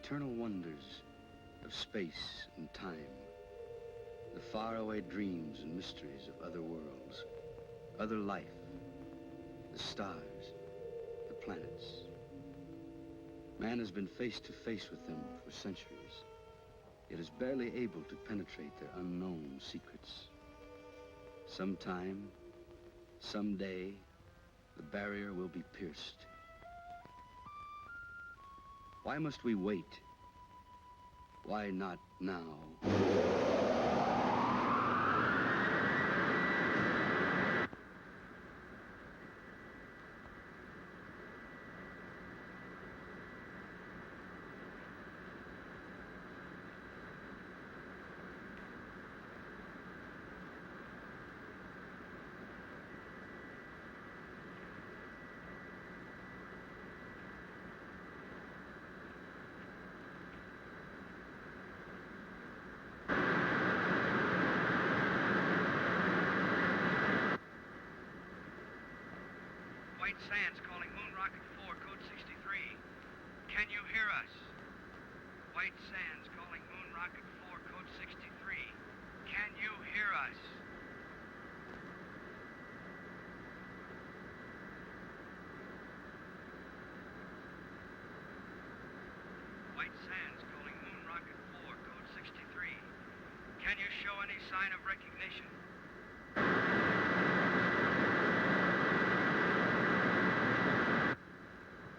eternal wonders of space and time, the faraway dreams and mysteries of other worlds, other life, the stars, the planets. Man has been face to face with them for centuries, yet is barely able to penetrate their unknown secrets. Sometime, someday, the barrier will be pierced. Why must we wait? Why not now? White Sands calling Moon Rocket 4, code 63. Can you hear us? White Sands calling Moon Rocket 4, code 63. Can you hear us? White Sands calling Moon Rocket 4, code 63. Can you show any sign of recognition?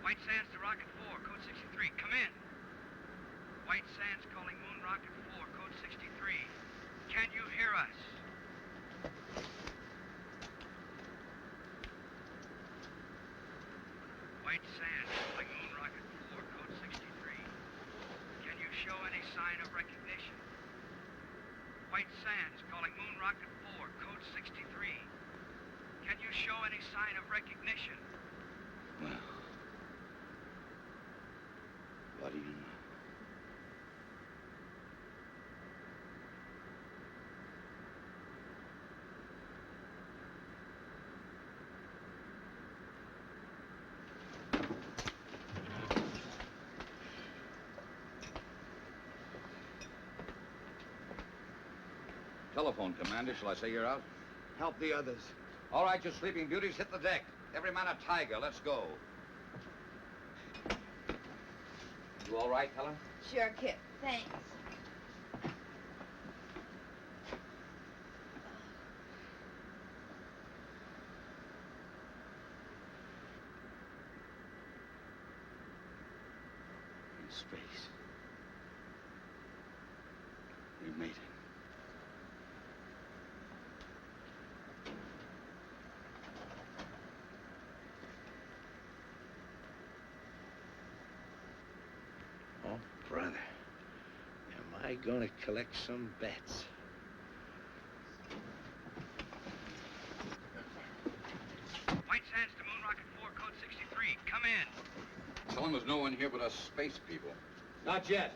White Sands to Rocket 4, code 63. Come in. White Sands calling Moon Rocket 4, code 63. Can you hear us? White Sands calling Moon Rocket 4, code 63. Can you show any sign of recognition? White Sands calling Moon Rocket 4, code 63. Can you show any sign of recognition? Well, what do you know? Telephone, Commander. Shall I say you're out? Help the others. All right, you sleeping beauties, hit the deck. Every man a tiger. Let's go. You all right, Helen? Sure, Kip. Thanks. In space. We made it. Oh, brother. Am I gonna collect some bets? White Sands to Moon Rocket 4, code 63. Come in. Tell them there's no one here but us space people. Not yet.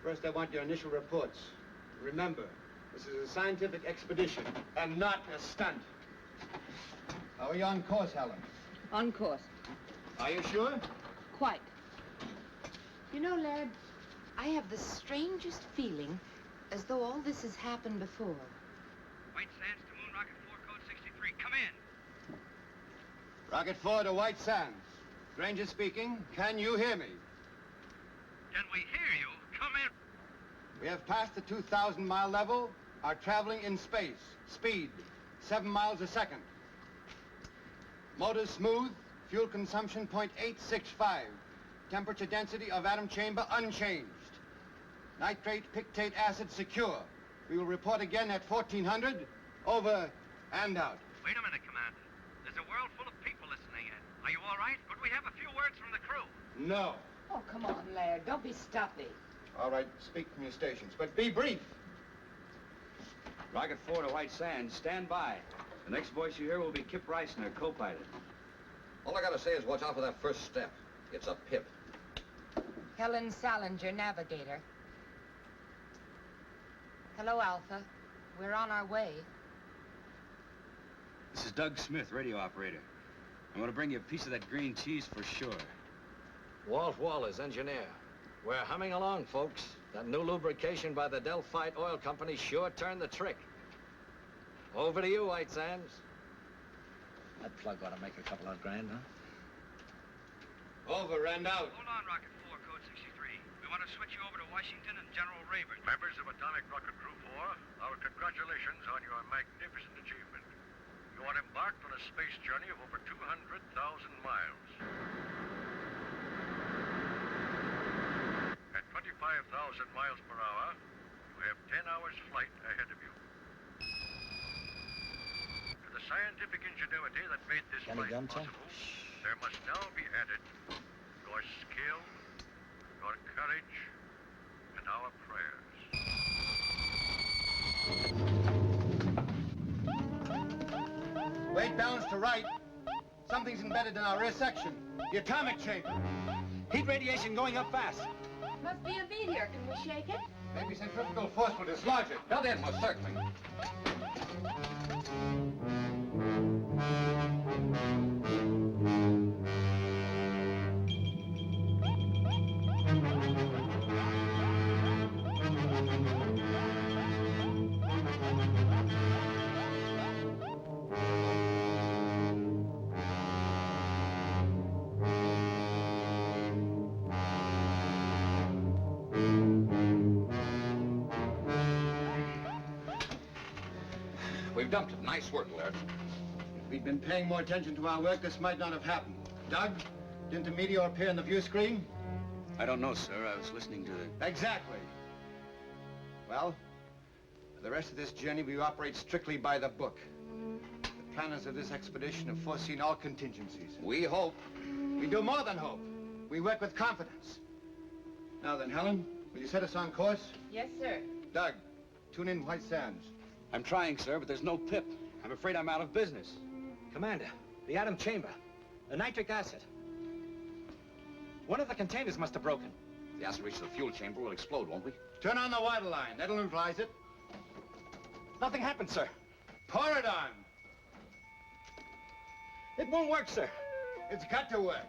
First, I want your initial reports. Remember, this is a scientific expedition and not a stunt. How are you on course, Helen? On course. Are you sure? Quite. You know, lad, I have the strangest feeling as though all this has happened before. White Sands to Moon Rocket 4, code 63. Come in. Rocket 4 to White Sands. Granger speaking. Can you hear me? Can we hear you? Come in. We have passed the 2,000-mile level, are traveling in space. Speed, 7 miles a second. Motors smooth, fuel consumption 0.865. Temperature density of atom chamber unchanged. Nitrate pictate acid secure. We will report again at 1400. Over and out. Wait a minute, Commander. There's a world full of people listening in. Are you all right? Could we have a few words from the crew? No. Oh, come on, Laird. Don't be stuffy. All right, speak from your stations, but be brief. Rocket 4 to White Sands, stand by. The next voice you hear will be Kip Reisner, co-pilot. All I gotta say is watch out for that first step. It's a pip. Helen Salinger, navigator. Hello, Alpha. We're on our way. This is Doug Smith, radio operator. I want to bring you a piece of that green cheese for sure. Walt Wallace, engineer. We're humming along, folks. That new lubrication by the Delphite Oil Company sure turned the trick. Over to you, White Sands. That plug ought to make a couple of grand, huh? Over and out. Hold on, Rocket 4, Code 63. We want to switch you over to Washington and General Rayburn. Members of Atomic Rocket Crew 4, our congratulations on your magnificent achievement. You are embarked on a space journey of over 200,000 miles. At 25,000 miles per hour, you have 10 hours flight ahead of you. To the scientific ingenuity that made this flight possible, there must now be added your skill, your courage, and our prayers. Weight balance to right. Something's embedded in our rear section. The atomic chamber. Heat radiation going up fast. Must be a meteor. Can we shake it? Maybe centrifugal force will dislodge it. Built in, most certainly. We've dumped it. Nice work, Laird. If we'd been paying more attention to our work, this might not have happened. Doug, didn't a meteor appear on the view screen? I don't know, sir. I was listening to the... Exactly. Well, for the rest of this journey, we operate strictly by the book. The planners of this expedition have foreseen all contingencies. We hope. We do more than hope. We work with confidence. Now then, Helen, will you set us on course? Yes, sir. Doug, tune in White Sands. I'm trying, sir, but there's no pip. I'm afraid I'm out of business. Commander, the atom chamber, the nitric acid. One of the containers must have broken. If the acid reaches the fuel chamber, we'll explode, won't we? Turn on the water line. That'll neutralize it. Nothing happened, sir. Pour it on. It won't work, sir. It's got to work.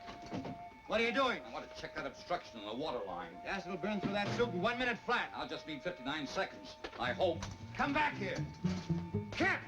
What are you doing? I want to check that obstruction in the water line. The acid will burn through that soup in 1 minute flat. I'll just need 59 seconds. I hope. Come back here. Kent!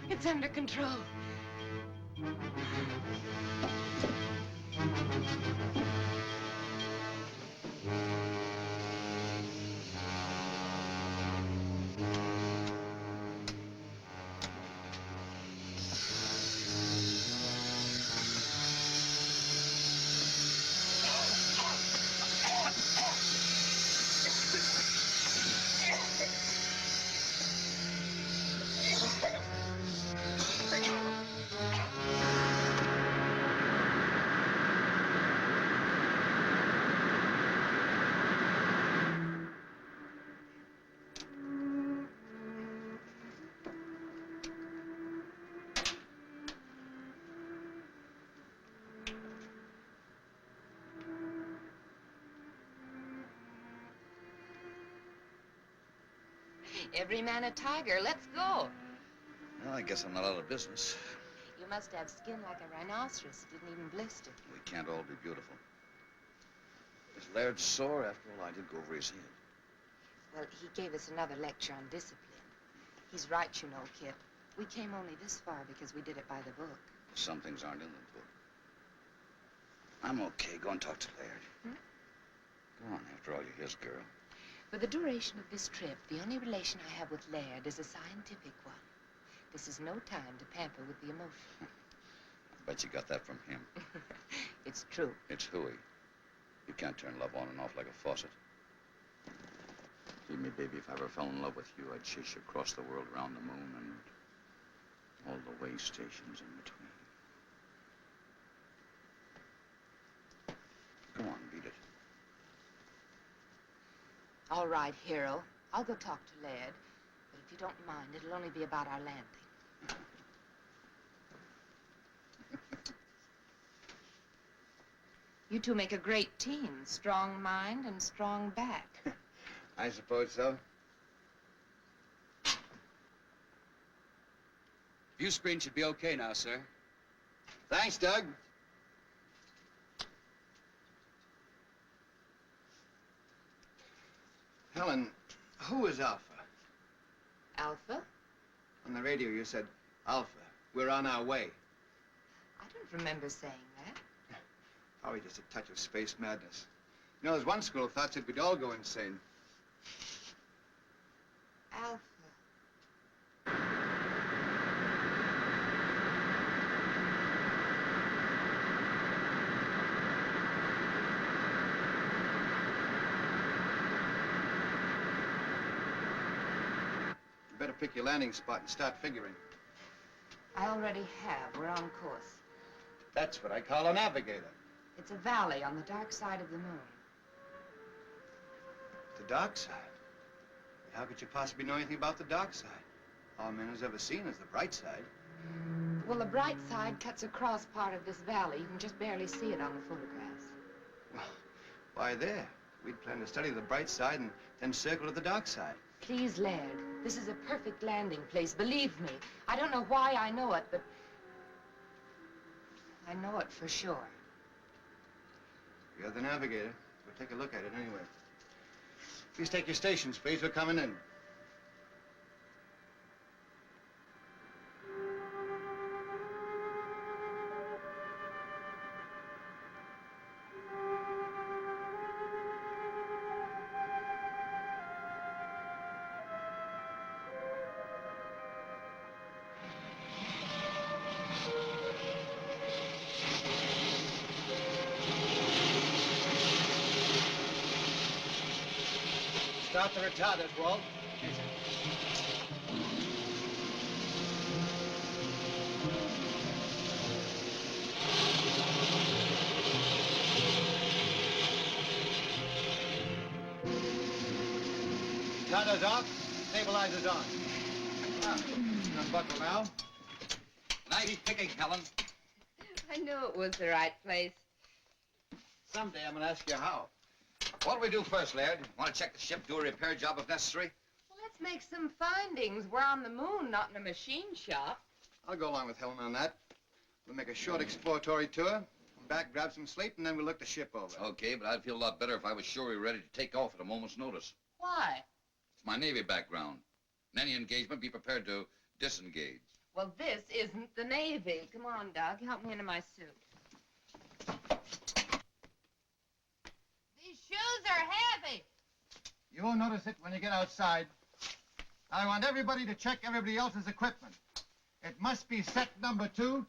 It's under control. Every man a tiger. Let's go. Well, I guess I'm not out of business. You must have skin like a rhinoceros. It didn't even blister. We can't all be beautiful. Is Laird sore? After all, I did go over his head. Well, he gave us another lecture on discipline. He's right, you know, Kip. We came only this far because we did it by the book. Some things aren't in the book. I'm okay. Go and talk to Laird. Go on. After all, you're his girl. For the duration of this trip, the only relation I have with Laird is a scientific one. This is no time to pamper with the emotion. I bet you got that from him. It's true. It's hooey. You can't turn love on and off like a faucet. Believe me, baby, if I ever fell in love with you, I'd chase you across the world, around the moon, and all the way stations in between. Come on, beat it. All right, hero. I'll go talk to Laird. But if you don't mind, it'll only be about our landing. You two make a great team. Strong mind and strong back. I suppose so. View screen should be okay now, sir. Thanks, Doug. Helen, who is Alpha? Alpha? On the radio you said, Alpha, we're on our way. I don't remember saying that. Probably just a touch of space madness. You know, there's one school of thought that we'd all go insane. Alpha. You better pick your landing spot and start figuring. I already have. We're on course. That's what I call a navigator. It's a valley on the dark side of the moon. The dark side? How could you possibly know anything about the dark side? All man has ever seen is the bright side. Well, the bright side cuts across part of this valley. You can just barely see it on the photographs. Well, why there? We'd planned to study the bright side and then circle to the dark side. Please, Laird, this is a perfect landing place. Believe me. I don't know why I know it, but I know it for sure. You're the navigator. We'll take a look at it anyway. Please take your stations, please. We're coming in. Start the retarders, Walt. Retarders off, stabilizers on. Unbuckle now. Nice picking, Helen. I knew it was the right place. Someday I'm gonna ask you how. What do we do first, Laird? Want to check the ship, do a repair job if necessary? Well, let's make some findings. We're on the moon, not in a machine shop. I'll go along with Helen on that. We'll make a short exploratory tour, come back, grab some sleep, and then we'll look the ship over. Okay, but I'd feel a lot better if I was sure we were ready to take off at a moment's notice. Why? It's my Navy background. In any engagement, be prepared to disengage. Well, this isn't the Navy. Come on, Doug. Help me into my suit. These shoes are heavy. You won't notice it when you get outside. I want everybody to check everybody else's equipment. It must be set number 2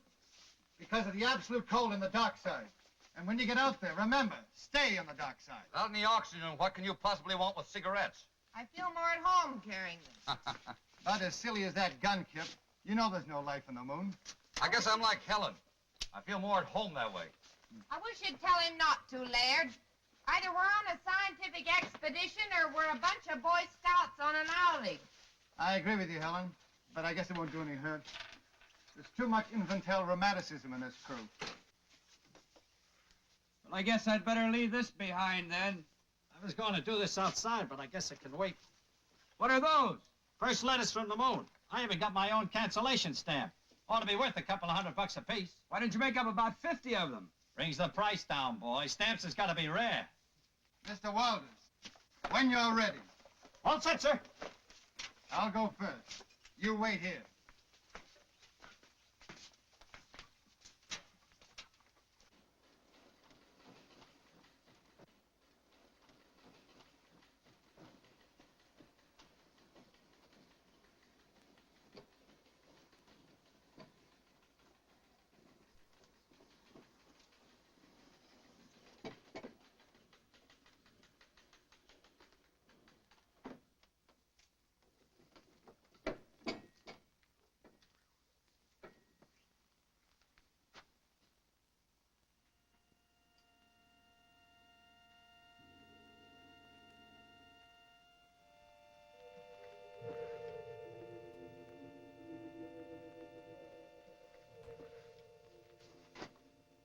because of the absolute cold in the dock side. And when you get out there, remember, stay on the dock side. Without any oxygen, what can you possibly want with cigarettes? I feel more at home carrying them. About as silly as that gun, Kip. You know there's no life on the moon. I guess I'm like Helen. I feel more at home that way. I wish you'd tell him not to, Laird. Either we're on a scientific expedition or we're a bunch of Boy Scouts on an outing. I agree with you, Helen, but I guess it won't do any hurt. There's too much infantile romanticism in this crew. Well, I guess I'd better leave this behind, then. I was going to do this outside, but I guess it can wait. What are those? First letters from the moon. I even got my own cancellation stamp. Ought to be worth a couple of $100 apiece. Why didn't you make up about 50 of them? Brings the price down, boy. Stamps has got to be rare. Mr. Walters, when you're ready, All set, sir. I'll go first. You wait here.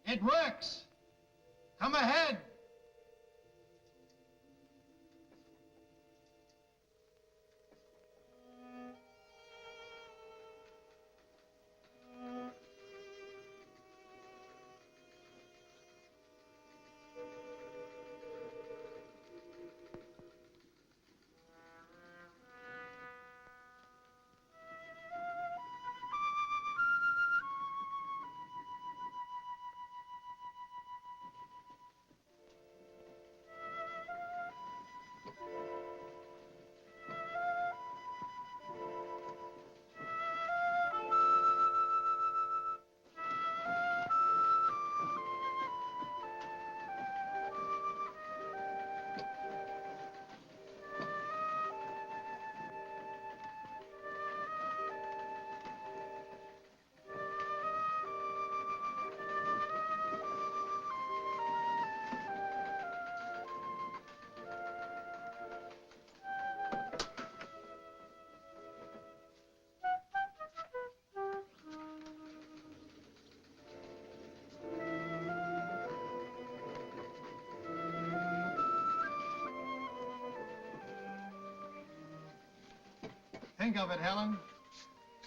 It works. Come ahead. Think of it, Helen.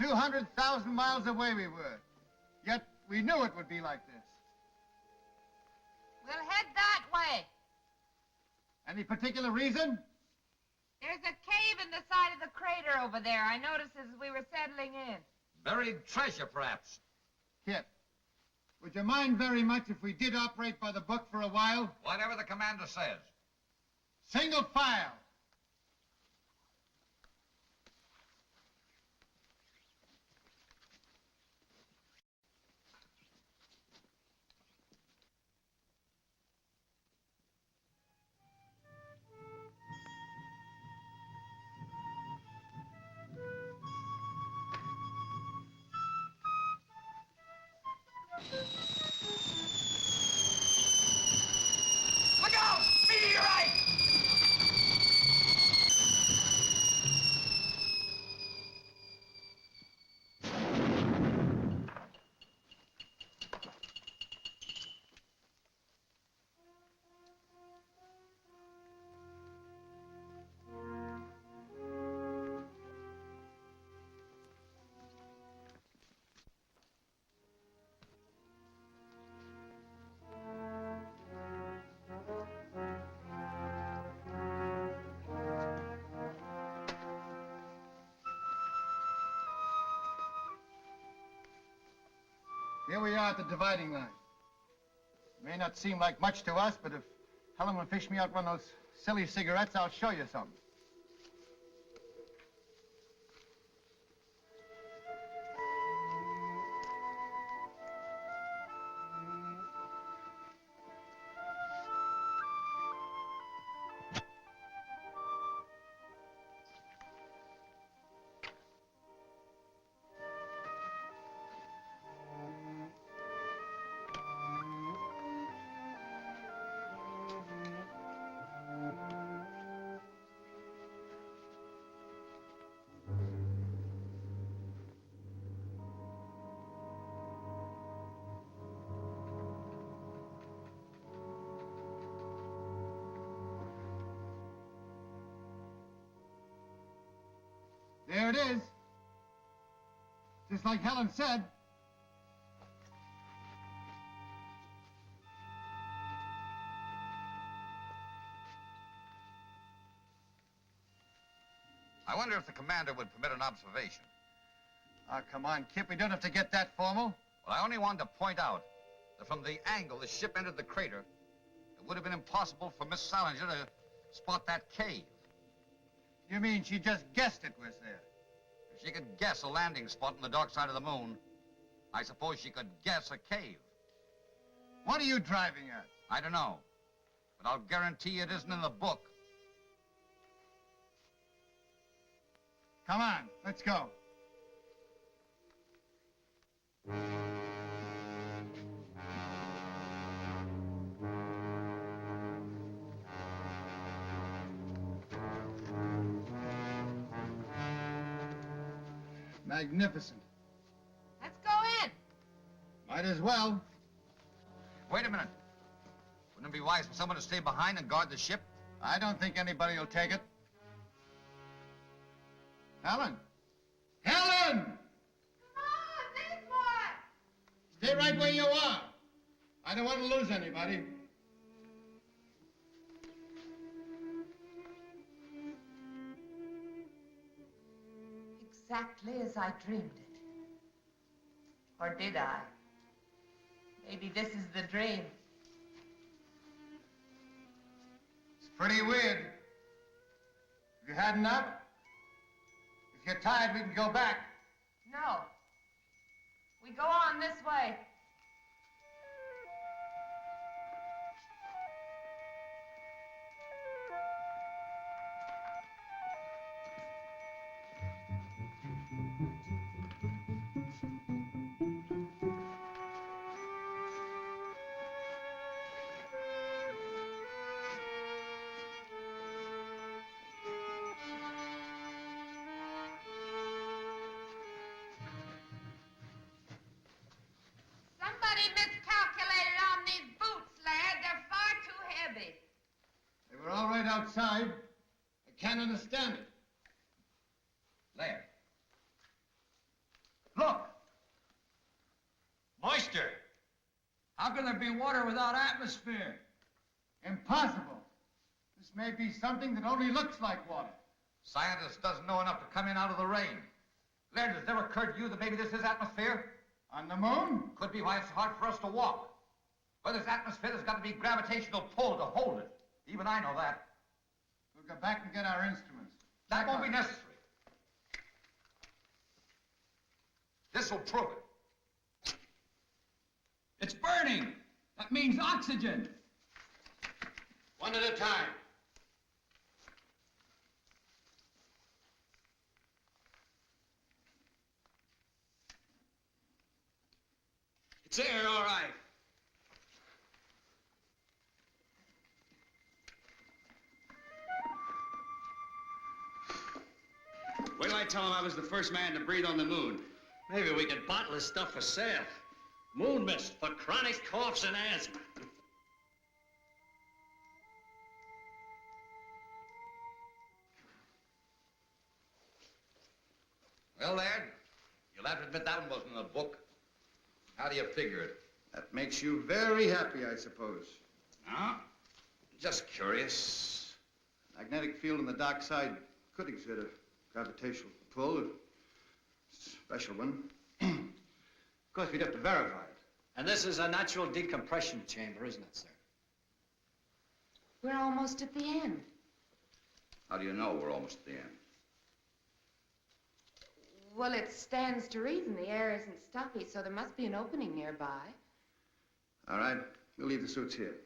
200,000 miles away we were. Yet we knew it would be like this. We'll head that way. Any particular reason? There's a cave in the side of the crater over there. I noticed as we were settling in. Buried treasure, perhaps. Kip, would you mind very much if we did operate by the book for a while? Whatever the commander says. Single file. Look out! Meteorite! Here we are at the dividing line. It may not seem like much to us, but if Helen will fish me out one of those silly cigarettes, I'll show you something. There it is. Just like Helen said. I wonder if the commander would permit an observation. Oh, come on, Kip. We don't have to get that formal. Well, I only wanted to point out that from the angle the ship entered the crater, it would have been impossible for Miss Salinger to spot that cave. You mean she just guessed it was there? If she could guess a landing spot on the dark side of the moon, I suppose she could guess a cave. What are you driving at? I don't know, but I'll guarantee it isn't in the book. Come on, let's go. Magnificent. Let's go in. Might as well. Wait a minute. Wouldn't it be wise for someone to stay behind and guard the ship? I don't think anybody will take it. Helen! Helen! Come on, this boy. Stay right where you are. I don't want to lose anybody. Exactly as I dreamed it. Or did I? Maybe this is the dream. It's pretty weird. Have you had enough? If you're tired, we can go back. No. We go on this way. Somebody miscalculated on these boots, lad. They're far too heavy. They were all right outside. I can't understand it. Laird. Look! Moisture! How can there be water without atmosphere? Impossible. This may be something that only looks like water. Scientist doesn't know enough to come in out of the rain. Laird, has it ever occurred to you that maybe this is atmosphere? On the moon? Could be why it's hard for us to walk. Where there's atmosphere, there's got to be gravitational pull to hold it. Even I know that. We'll go back and get our instruments. That won't be necessary. This will prove it. It's burning! That means oxygen! One at a time. It's air, all right. Wait till I tell him I was the first man to breathe on the moon. Maybe we could bottle this stuff for sale. Moon mist for chronic coughs and asthma. Well, Laird, you'll have to admit that one wasn't in the book. How do you figure it? That makes you very happy, I suppose. No? Just curious. Magnetic field on the dark side could exert a gravitational pull, a special one. Of course, we'd have to verify it. And this is a natural decompression chamber, isn't it, sir? We're almost at the end. How do you know we're almost at the end? Well, it stands to reason the air isn't stuffy, so there must be an opening nearby. All right, we'll leave the suits here.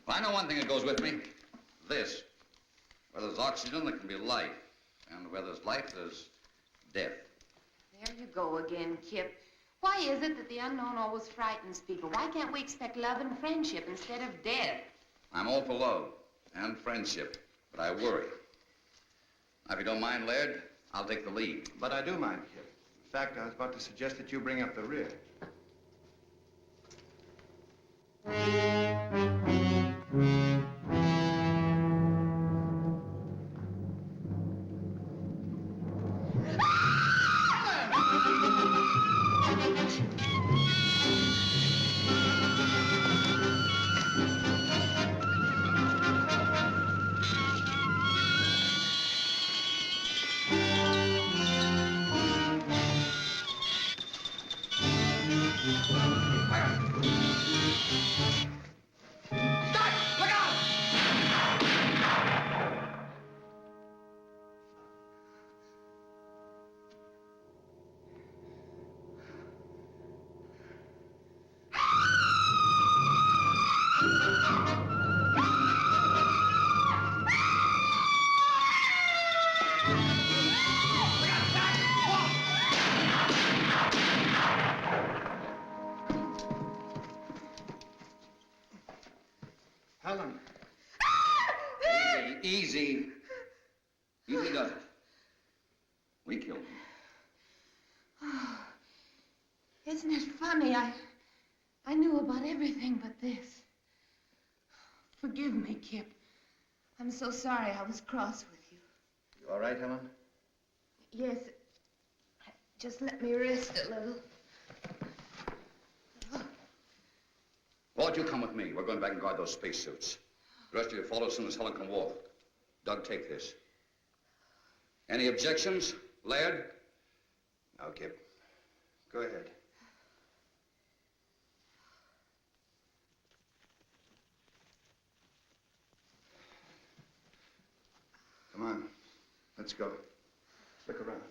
Well, I know one thing that goes with me. This. Where there's oxygen, there can be life. And where there's life, there's death. There you go again, Kip. Why is it that the unknown always frightens people? Why can't we expect love and friendship instead of death? I'm all for love and friendship, but I worry. Now, if you don't mind, Laird, I'll take the lead. But I do mind, Kip. In fact, I was about to suggest that you bring up the rear. Helen. Easy. Easy does it. We killed him. Oh, isn't it funny? I knew about everything but this. Forgive me, Kip. I'm so sorry I was cross with you. You all right, Helen? Yes. Just let me rest a little. Walt, you come with me. We're going back and guard those spacesuits. The rest of you follow as soon as Helen can walk. Doug, take this. Any objections, Laird? No, Kip. Go ahead. Come on. Let's go. Look around.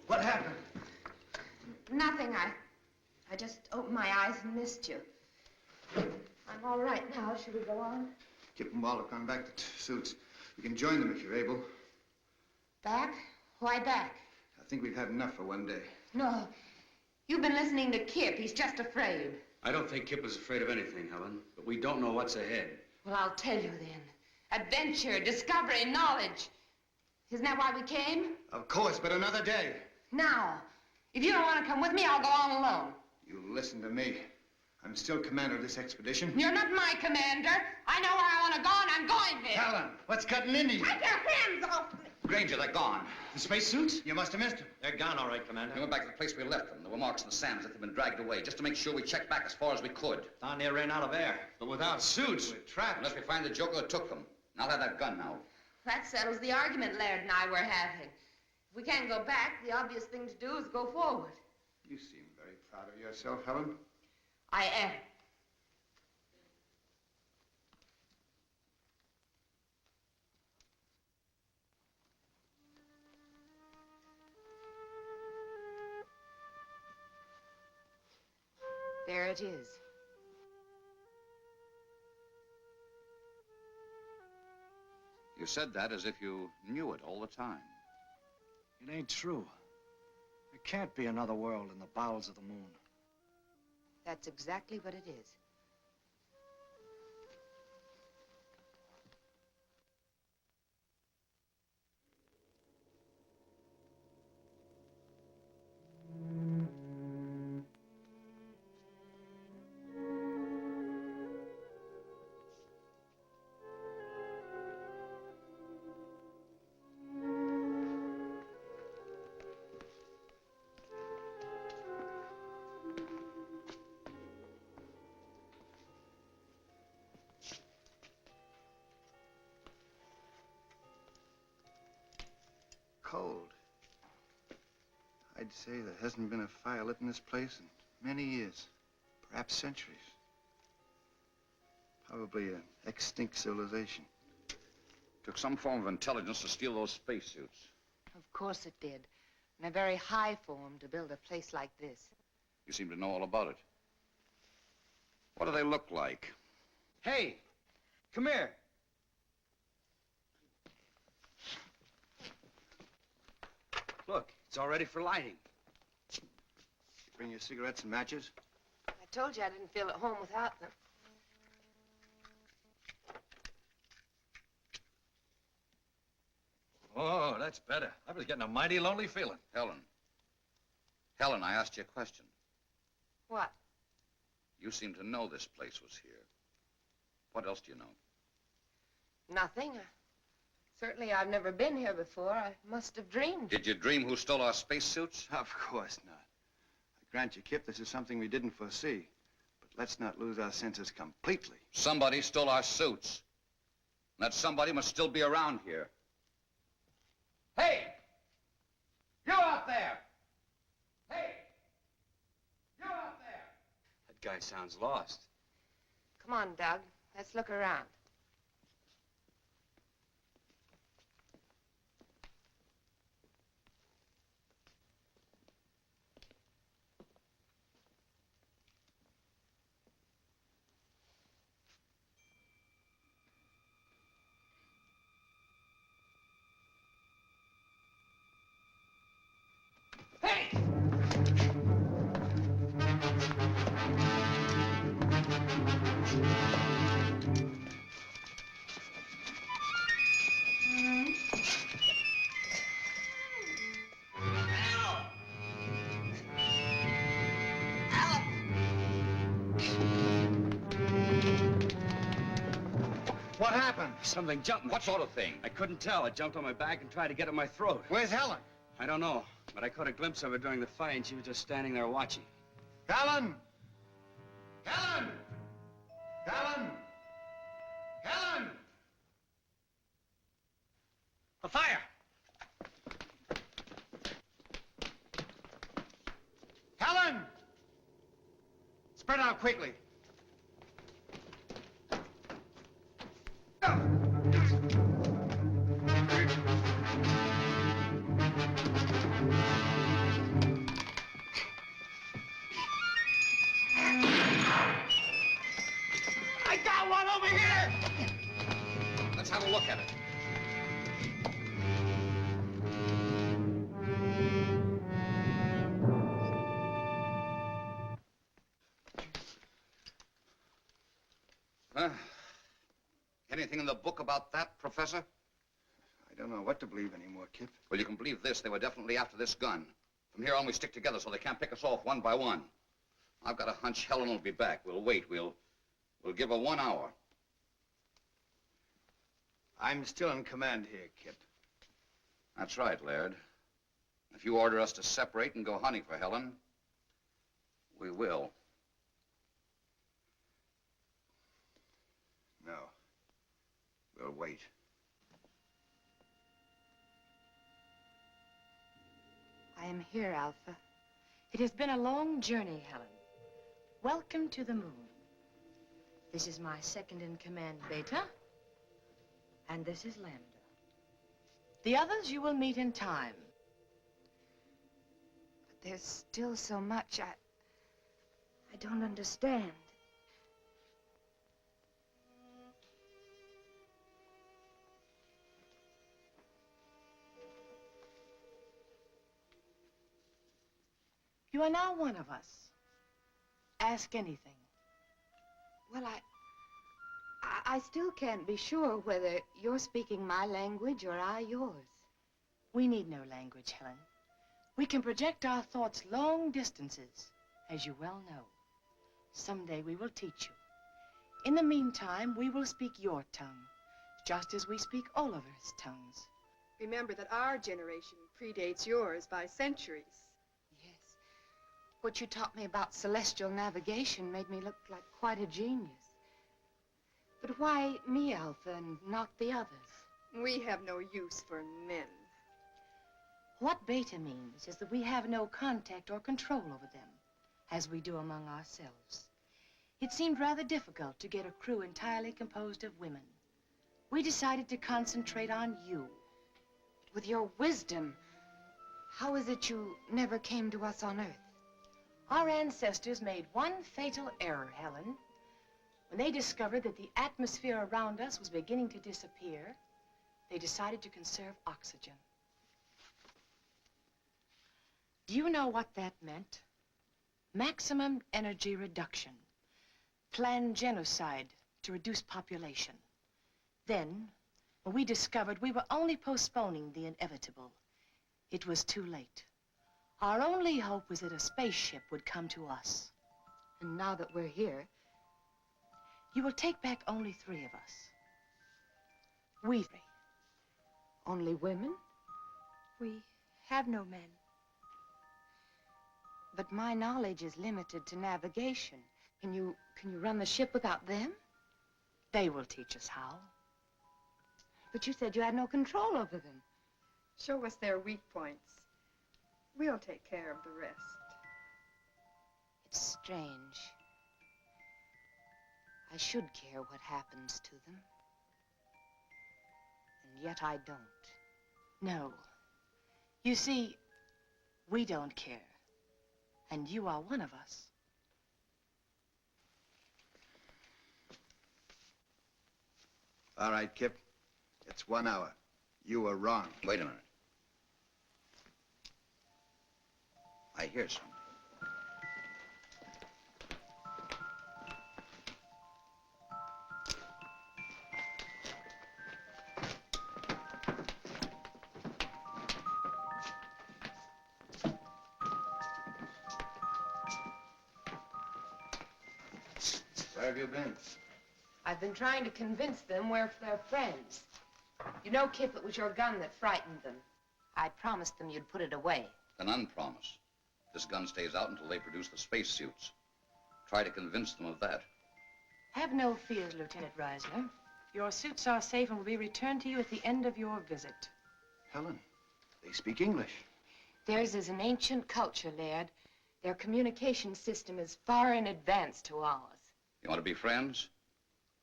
What happened? Nothing. I just opened my eyes and missed you. I'm all right now. Should we go on? Kip and Walt have gone back to suits. You can join them if you're able. Back? Why back? I think we've had enough for one day. No. You've been listening to Kip. He's just afraid. I don't think Kip is afraid of anything, Helen, but we don't know what's ahead. Well, I'll tell you then. Adventure, discovery, knowledge. Isn't that why we came? Of course, but another day. Now, if you don't want to come with me, I'll go on alone. You listen to me. I'm still commander of this expedition. You're not my commander. I know where I want to go, and I'm going there. Helen, what's cutting into you? Take your hands off me. Granger, they're gone. The spacesuits? You must have missed them. They're gone, all right, Commander. We went back to the place we left them. There were marks in the sand as if they'd been dragged away, just to make sure we checked back as far as we could. Down there ran out of air. But without suits, we're trapped. Unless we find the joker that took them. And I'll have that gun now. That settles the argument Laird and I were having. If we can't go back, the obvious thing to do is go forward. You seem very proud of yourself, Helen. I am. There it is. You said that as if you knew it all the time. It ain't true. I can't be another world in the bowels of the moon. That's exactly what it is. Cold. I'd say there hasn't been a fire lit in this place in many years, perhaps centuries. Probably an extinct civilization. Took some form of intelligence to steal those spacesuits. Of course it did. And a very high form to build a place like this. You seem to know all about it. What do they look like? Hey, come here. Look, it's all ready for lighting. Bring your cigarettes and matches? I told you I didn't feel at home without them. Oh, that's better. I was getting a mighty lonely feeling. Helen. Helen, I asked you a question. What? You seem to know this place was here. What else do you know? Nothing. Certainly I've never been here before. I must have dreamed. Did you dream who stole our spacesuits? Of course not. I grant you, Kip, this is something we didn't foresee. But let's not lose our senses completely. Somebody stole our suits. And that somebody must still be around here. Hey! You out there! Hey! You out there! That guy sounds lost. Come on, Doug. Let's look around. What happened? Something jumped me. What sort of thing? I couldn't tell. It jumped on my back and tried to get at my throat. Where's Helen? I don't know, but I caught a glimpse of her during the fight, and she was just standing there watching. Helen! Helen! Helen! Helen! A fire! Helen! Spread out quickly. I got one over here! Let's have a look at it. Anything in the book about that, Professor? I don't know what to believe anymore, Kip. Well, you can believe this. They were definitely after this gun. From here on, we stick together so they can't pick us off one by one. I've got a hunch Helen will be back. We'll wait. We'll give her 1 hour. I'm still in command here, Kip. That's right, Laird. If you order us to separate and go hunting for Helen, we will. No. We'll wait. I am here, Alpha. It has been a long journey, Helen. Welcome to the moon. This is my second in command, Beta. And this is Lambda. The others you will meet in time. But there's still so much I don't understand. You are now one of us. Ask anything. Well, I still can't be sure whether you're speaking my language or I yours. We need no language, Helen. We can project our thoughts long distances, as you well know. Someday we will teach you. In the meantime, we will speak your tongue, just as we speak Oliver's tongues. Remember that our generation predates yours by centuries. Yes. What you taught me about celestial navigation made me look like quite a genius. But why me, Alpha, and not the others? We have no use for men. What beta means is that we have no contact or control over them, as we do among ourselves. It seemed rather difficult to get a crew entirely composed of women. We decided to concentrate on you. With your wisdom, how is it you never came to us on Earth? Our ancestors made one fatal error, Helen. When they discovered that the atmosphere around us was beginning to disappear, they decided to conserve oxygen. Do you know what that meant? Maximum energy reduction. Planned genocide to reduce population. Then, when we discovered we were only postponing the inevitable, it was too late. Our only hope was that a spaceship would come to us. And now that we're here, you will take back only 3 of us. We 3. Only women? We have no men. But my knowledge is limited to navigation. Can you run the ship without them? They will teach us how. But you said you had no control over them. Show us their weak points. We'll take care of the rest. It's strange. I should care what happens to them. And yet I don't. No. You see, we don't care. And you are one of us. All right, Kip. It's 1 hour. You were wrong. Wait a minute. I hear something. Where have you been? I've been trying to convince them we're their friends. You know, Kip, it was your gun that frightened them. I promised them you'd put it away. An unpromise. This gun stays out until they produce the spacesuits. Try to convince them of that. Have no fears, Lieutenant Reisner. Your suits are safe and will be returned to you at the end of your visit. Helen, they speak English. Theirs is an ancient culture, Laird. Their communication system is far in advance to ours. You want to be friends?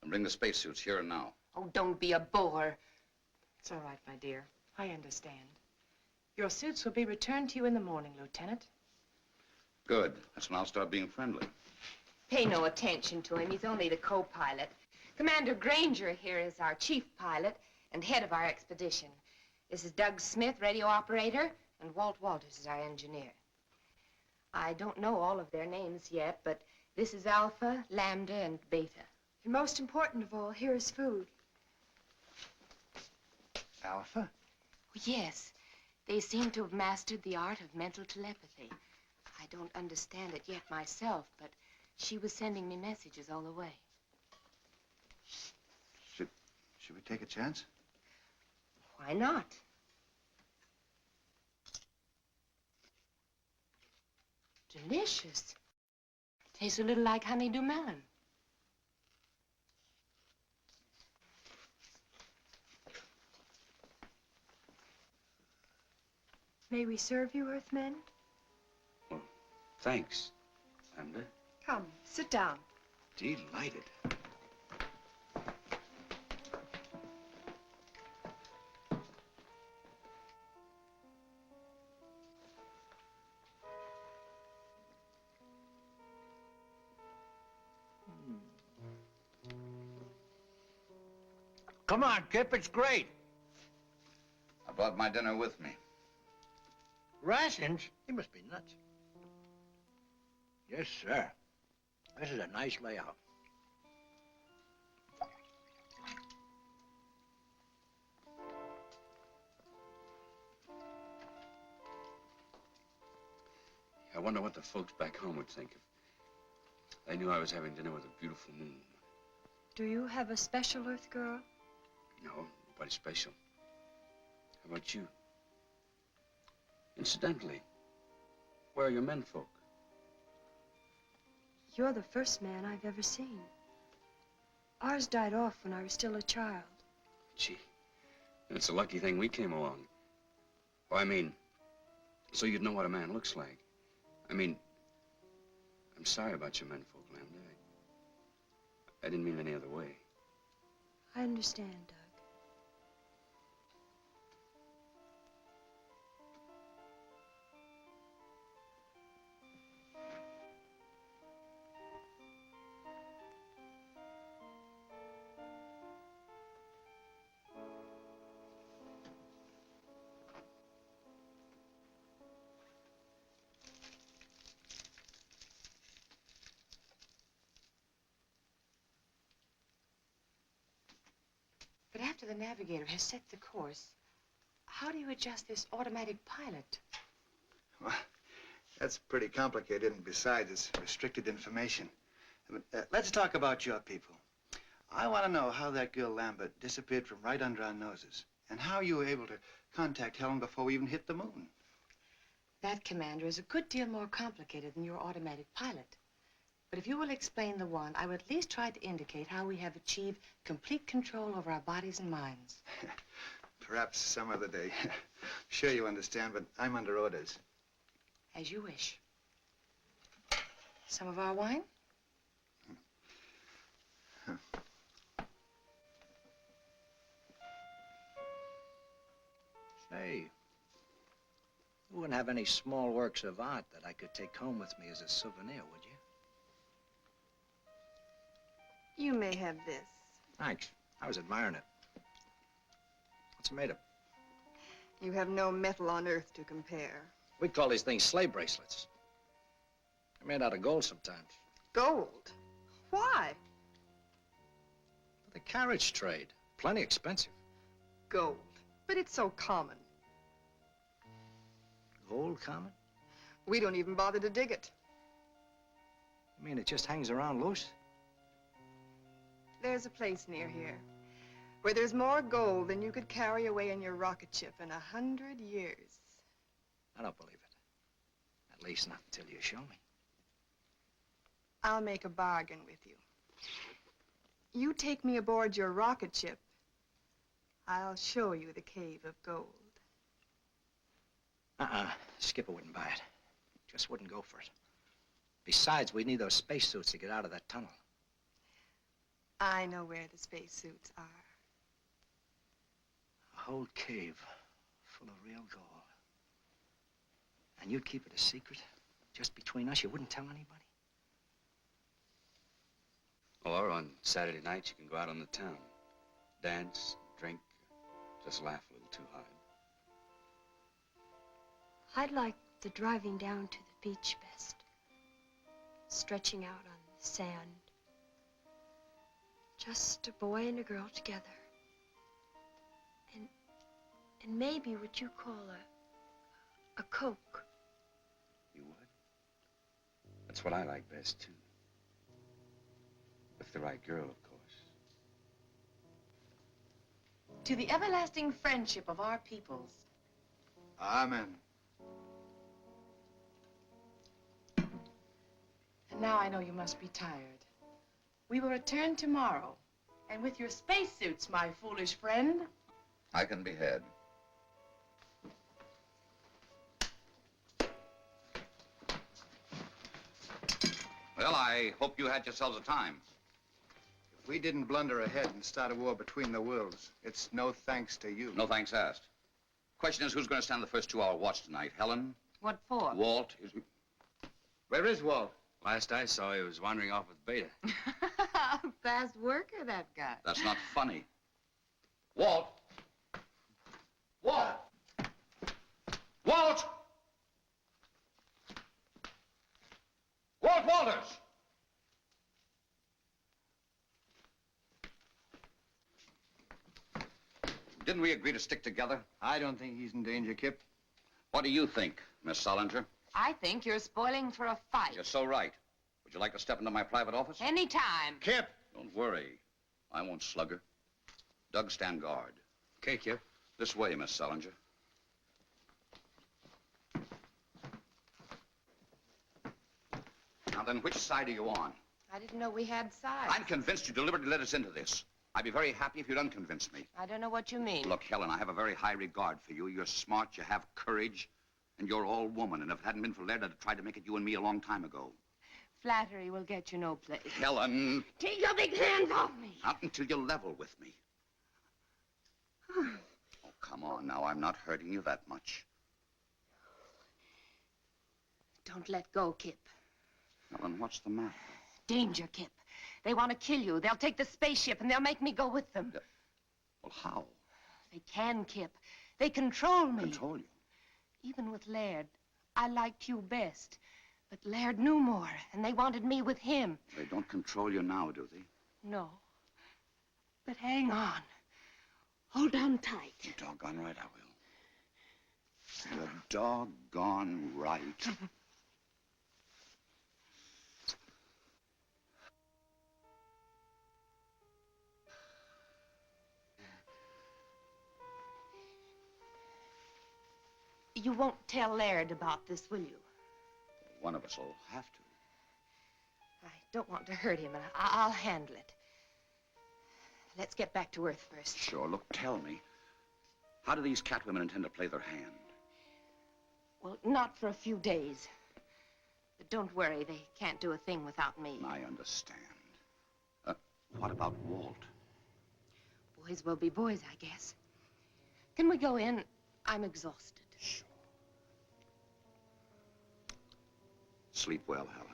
Then bring the spacesuits here and now. Oh, don't be a bore. It's all right, my dear. I understand. Your suits will be returned to you in the morning, Lieutenant. Good. That's when I'll start being friendly. Pay no attention to him. He's only the co-pilot. Commander Granger here is our chief pilot and head of our expedition. This is Doug Smith, radio operator, and Walt Walters is our engineer. I don't know all of their names yet, but this is Alpha, Lambda, and Beta. And most important of all, here is food. Alpha? Yes, they seem to have mastered the art of mental telepathy. I don't understand it yet myself, but she was sending me messages all the way. Should we take a chance? Why not? Delicious. Tastes a little like honeydew melon. May we serve you, Earthmen? Well, thanks, Lambda. Come, sit down. Delighted. Come on, Kip, it's great. I brought my dinner with me. Rations? You must be nuts. Yes, sir. This is a nice layout. I wonder what the folks back home would think if they knew I was having dinner with a beautiful moon. Do you have a special Earth girl? No, nobody special. How about you? Incidentally, where are your menfolk? You're the first man I've ever seen. Ours died off when I was still a child. Gee, it's a lucky thing we came along. Oh, I mean, so you'd know what a man looks like. I mean, I'm sorry about your menfolk, Lambda. I didn't mean any other way. I understand, Doug. But after the navigator has set the course, how do you adjust this automatic pilot? Well, that's pretty complicated, and besides, it's restricted information. Let's talk about your people. I want to know how that girl Lambert disappeared from right under our noses, and how you were able to contact Helen before we even hit the moon. That, Commander, is a good deal more complicated than your automatic pilot. But if you will explain the one, I will at least try to indicate how we have achieved complete control over our bodies and minds. Perhaps some other day. Sure you understand, but I'm under orders. As you wish. Some of our wine? Say, you wouldn't have any small works of art that I could take home with me as a souvenir, would you? You may have this. Thanks. I was admiring it. What's it made of? You have no metal on Earth to compare. We call these things sleigh bracelets. They're made out of gold sometimes. Gold? Why? For the carriage trade. Plenty expensive. Gold. But it's so common. Gold common? We don't even bother to dig it. You mean it just hangs around loose? There's a place near here where there's more gold than you could carry away in your rocket ship in 100 years. I don't believe it. At least not until you show me. I'll make a bargain with you. You take me aboard your rocket ship, I'll show you the cave of gold. Skipper wouldn't buy it. Just wouldn't go for it. Besides, we'd need those spacesuits to get out of that tunnel. I know where the spacesuits are. A whole cave full of real gold. And you'd keep it a secret? Just between us? You wouldn't tell anybody? Or on Saturday nights, you can go out on the town. Dance, drink, just laugh a little too hard. I'd like the driving down to the beach best. Stretching out on the sand. Just a boy and a girl together. And maybe what you call a Coke. You would? That's what I like best, too. With the right girl, of course. To the everlasting friendship of our peoples. Amen. And now I know you must be tired. We will return tomorrow. And with your spacesuits, my foolish friend. I can be had. Well, I hope you had yourselves a time. If we didn't blunder ahead and start a war between the worlds, it's no thanks to you. No thanks asked. Question is, who's going to stand the first 2-hour watch tonight? Helen? What for? Walt? Where is Walt? Last I saw, he was wandering off with Beta. Fast worker, that guy. That's not funny. Walt! Walt! Walt! Walt, Didn't we agree to stick together? I don't think he's in danger, Kip. What do you think, Miss Solinger? I think you're spoiling for a fight. You're so right. Would you like to step into my private office? Anytime. Kip! Don't worry. I won't slug her. Doug, stand guard. Okay, Kip. This way, Miss Solinger. Now then, which side are you on? I didn't know we had sides. I'm convinced you deliberately led us into this. I'd be very happy if you'd unconvince me. I don't know what you mean. Look, Helen, I have a very high regard for you. You're smart, you have courage, and you're all woman. And if it hadn't been for Laird, I'd have tried to make it you and me a long time ago. Flattery will get you no place. Helen! Take your big hands off me. Not until you level with me. Oh, come on now. I'm not hurting you that much. Don't let go, Kip. Helen, what's the matter? Danger, Kip. They want to kill you. They'll take the spaceship and they'll make me go with them. Well, how? They can, Kip. They control me. Control you? Even with Laird, I liked you best. But Laird knew more, and they wanted me with him. They don't control you now, do they? No. But hang on. Hold on tight. You're doggone right I will. You're doggone right. You won't tell Laird about this, will you? One of us will have to. I don't want to hurt him, and I'll handle it. Let's get back to Earth first. Sure. Look, tell me. How do these catwomen intend to play their hand? Well, not for a few days. But don't worry, they can't do a thing without me. I understand. What about Walt? Boys will be boys, I guess. Can we go in? I'm exhausted. Sure. Sleep well, Helen.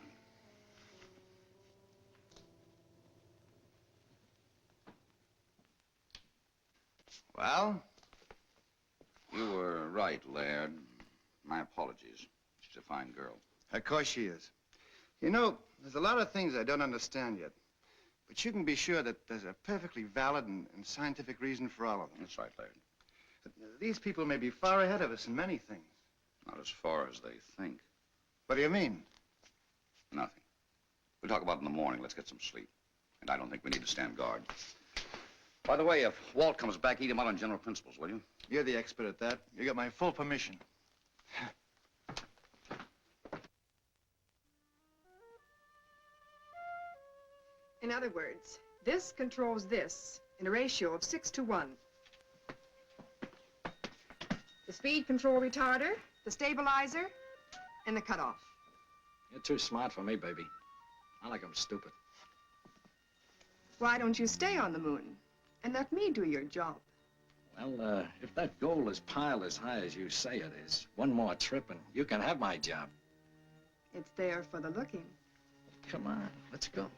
Well? You were right, Laird. My apologies. She's a fine girl. Of course she is. You know, there's a lot of things I don't understand yet. But you can be sure that there's a perfectly valid and scientific reason for all of them. That's right, Laird. These people may be far ahead of us in many things. Not as far as they think. What do you mean? Nothing. We'll talk about it in the morning. Let's get some sleep. And I don't think we need to stand guard. By the way, if Walt comes back, eat him out on general principles, will you? You're the expert at that. You got my full permission. In other words, this controls this in a ratio of 6 to 1. The speed control retarder, the stabilizer, and the cutoff. You're too smart for me, baby. I like 'em stupid. Why don't you stay on the moon and let me do your job? Well, if that goal is piled as high as you say it is, one more trip and you can have my job. It's there for the looking. Come on, let's go.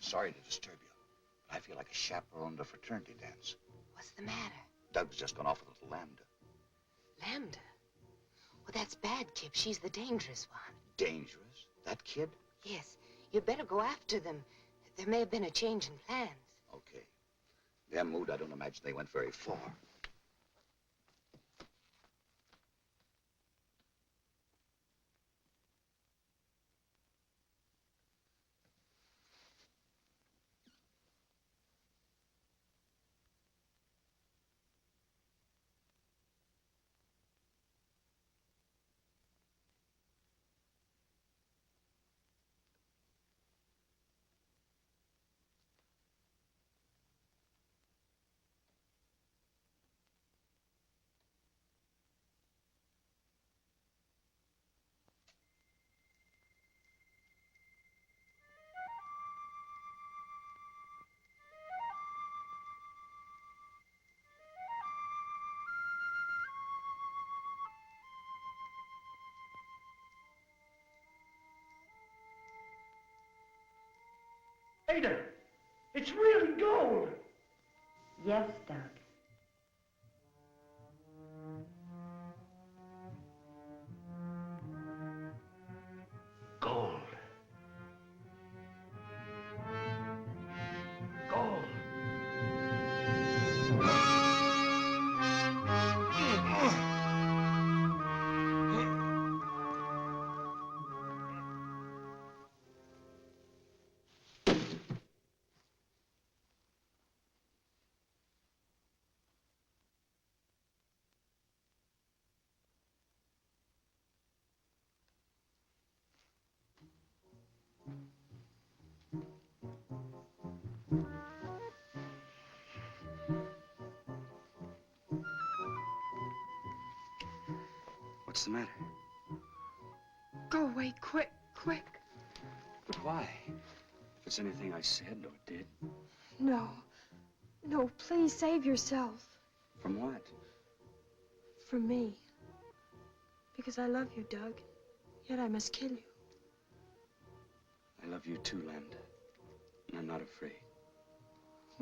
Sorry to disturb you, but I feel like a chaperone at a fraternity dance. What's the matter? Doug's just gone off with little Lambda. Lambda? Well, that's bad, Kip. She's the dangerous one. Dangerous? That kid? Yes. You'd better go after them. There may have been a change in plans. Okay. Their mood, I don't imagine they went very far. Ada, it's really gold. Yes, Doug. Gold. Gold. What's the matter? Go away, quick, quick. But why? If it's anything I said or did. No. No, please save yourself. From what? From me. Because I love you, Doug. Yet I must kill you. I love you too, Lambda. And I'm not afraid.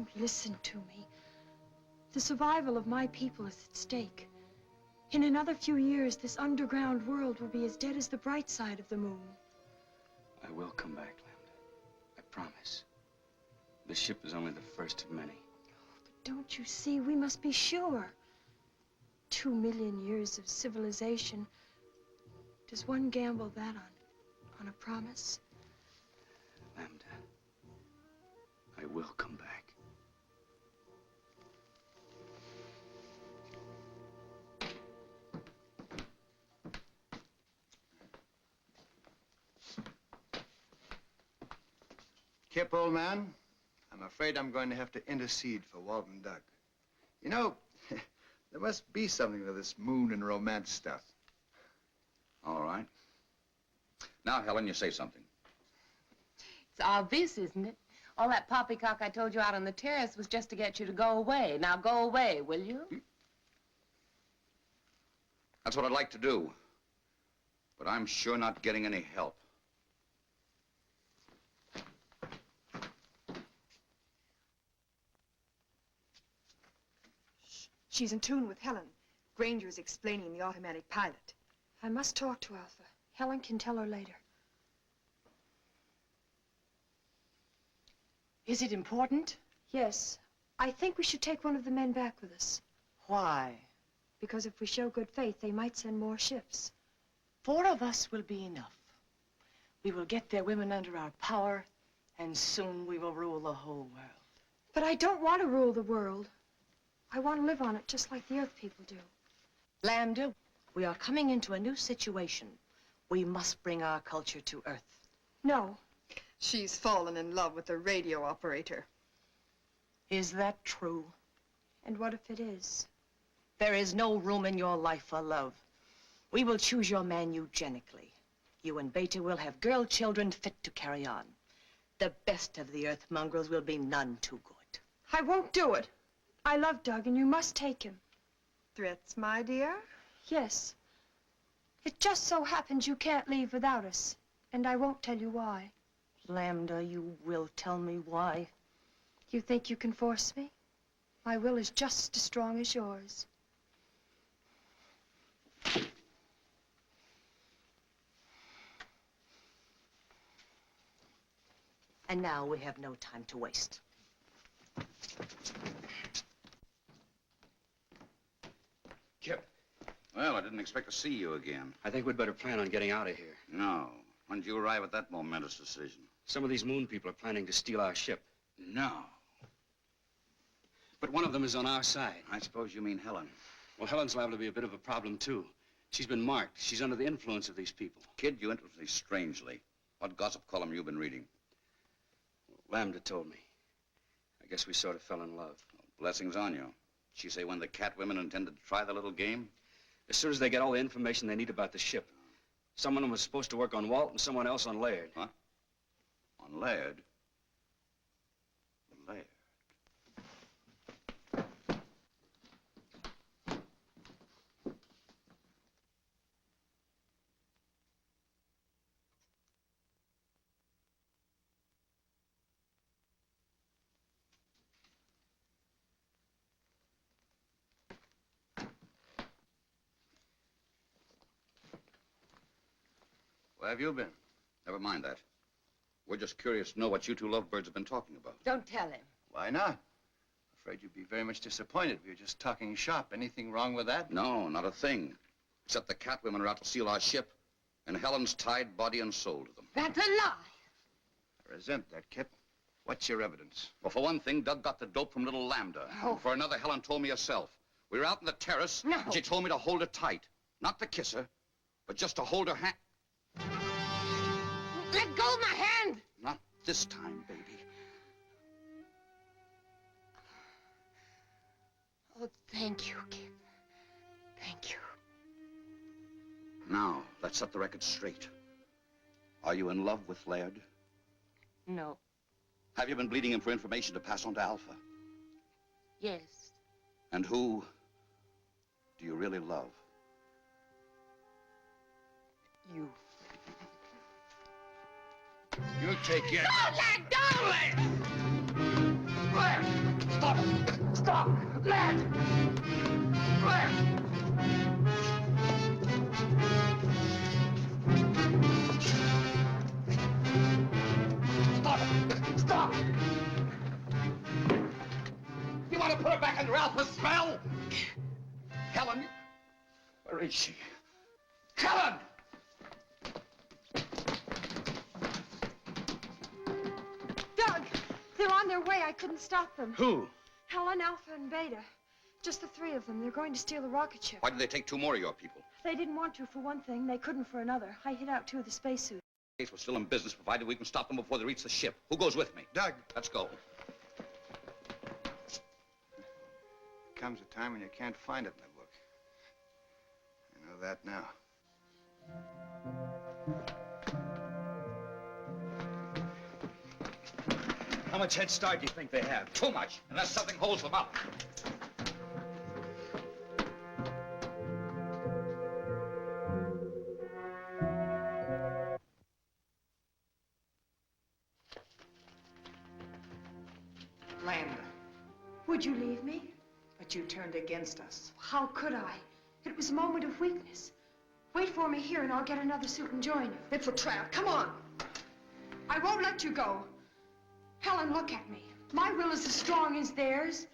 Oh, listen to me. The survival of my people is at stake. In another few years, this underground world will be as dead as the bright side of the moon. I will come back, Lambda. I promise. The ship is only the first of many. But don't you see, we must be sure. 2 million years of civilization. Does one gamble that on a promise? Lambda, I will come back. Kip, old man, I'm afraid I'm going to have to intercede for Walton Doug. You know, there must be something to this moon and romance stuff. All right. Now, Helen, you say something. It's obvious, isn't it? All that poppycock I told you out on the terrace was just to get you to go away. Now go away, will you? That's what I'd like to do. But I'm sure not getting any help. She's in tune with Helen. Granger's explaining the automatic pilot. I must talk to Alpha. Helen can tell her later. Is it important? Yes. I think we should take one of the men back with us. Why? Because if we show good faith, they might send more ships. 4 of us will be enough. We will get their women under our power, and soon we will rule the whole world. But I don't want to rule the world. I want to live on it just like the Earth people do. Lambda, we are coming into a new situation. We must bring our culture to Earth. No. She's fallen in love with the radio operator. Is that true? And what if it is? There is no room in your life for love. We will choose your man eugenically. You and Beta will have girl children fit to carry on. The best of the Earth mongrels will be none too good. I won't do it. I love Doug, and you must take him. Threats, my dear? Yes. It just so happens you can't leave without us, and I won't tell you why. Lambda, you will tell me why. You think you can force me? My will is just as strong as yours. And now we have no time to waste. Kip, Well, I didn't expect to see you again. I think we'd better plan on getting out of here. No. When did you arrive at that momentous decision? Some of these moon people are planning to steal our ship. No. But one of them is on our side. I suppose you mean Helen. Well, Helen's liable to be a bit of a problem, too. She's been marked. She's under the influence of these people. Kid, you interest me strangely. What gossip column you been reading? Lambda told me. I guess we sort of fell in love. Blessings on you. She say when the cat women intended to try the little game? As soon as they get all the information they need about the ship. Someone of them was supposed to work on Walt and someone else on Laird. Huh? On Laird? Laird. Where have you been? Never mind that. We're just curious to know what you two lovebirds have been talking about. Don't tell him. Why not? Afraid you'd be very much disappointed. We were just talking shop. Anything wrong with that? No, not a thing. Except the cat women are out to steal our ship, and Helen's tied body and soul to them. That's a lie. I resent that, Kip. What's your evidence? Well, for one thing, Doug got the dope from little Lambda. Oh. And for another, Helen told me herself. We were out on the terrace, No. and she told me to hold her tight. Not to kiss her, but just to hold her hand. Let go of my hand! Not this time, baby. Oh, thank you, Kip. Thank you. Now, let's set the record straight. Are you in love with Laird? No. Have you been bleeding him for information to pass on to Alpha? Yes. And who do you really love? You. You take your... Don't let go! Lad! Stop! Stop! Lad! Lad! Stop it! Stop! You want to put her back under Alpha's spell? Helen, where is she? Helen! Doug, they're on their way. I couldn't stop them. Who? Helen, Alpha, and Beta. Just the three of them. They're going to steal the rocket ship. Why did they take two more of your people? They didn't want to for one thing. They couldn't for another. I hid out two of the spacesuits. We're still in business, provided we can stop them before they reach the ship. Who goes with me? Doug. Let's go. Comes a time when you can't find it in the book. I know that now. How much head start do you think they have? Too much, unless something holds them up. Lambda, Would you leave me? but you turned against us. How could I? It was a moment of weakness. Wait for me here and I'll get another suit and join you. It's a trap. Come on. I won't let you go. Helen, look at me. My will is as strong as theirs.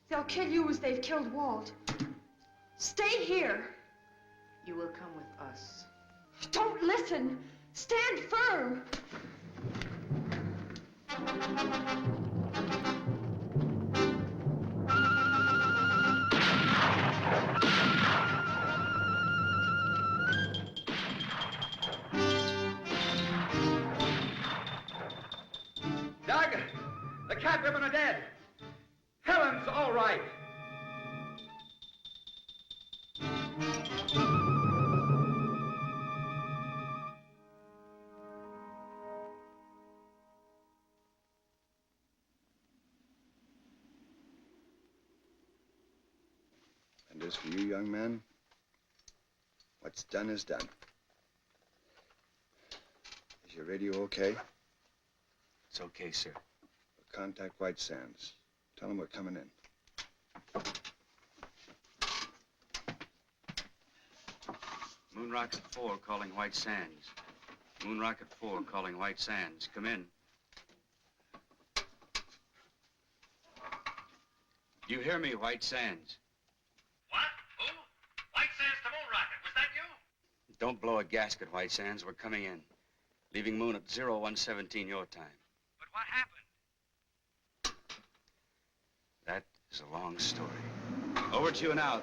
They'll kill you as they've killed Walt. Stay here. You will come with us. Don't listen. Stand firm. Doug, the cat women are dead. Helen's all right. And as for you, young man, what's done is done. Is your radio okay? It's okay, sir. Contact White Sands. Tell them we're coming in. Moon Rocket 4 calling White Sands. Moon Rocket 4 calling White Sands. Come in. You hear me, White Sands? What? Who? White Sands to Moon Rocket. Was that you? Don't blow a gasket, White Sands. We're coming in. Leaving Moon at 0117 your time. But what happened? That is a long story. Over to you now.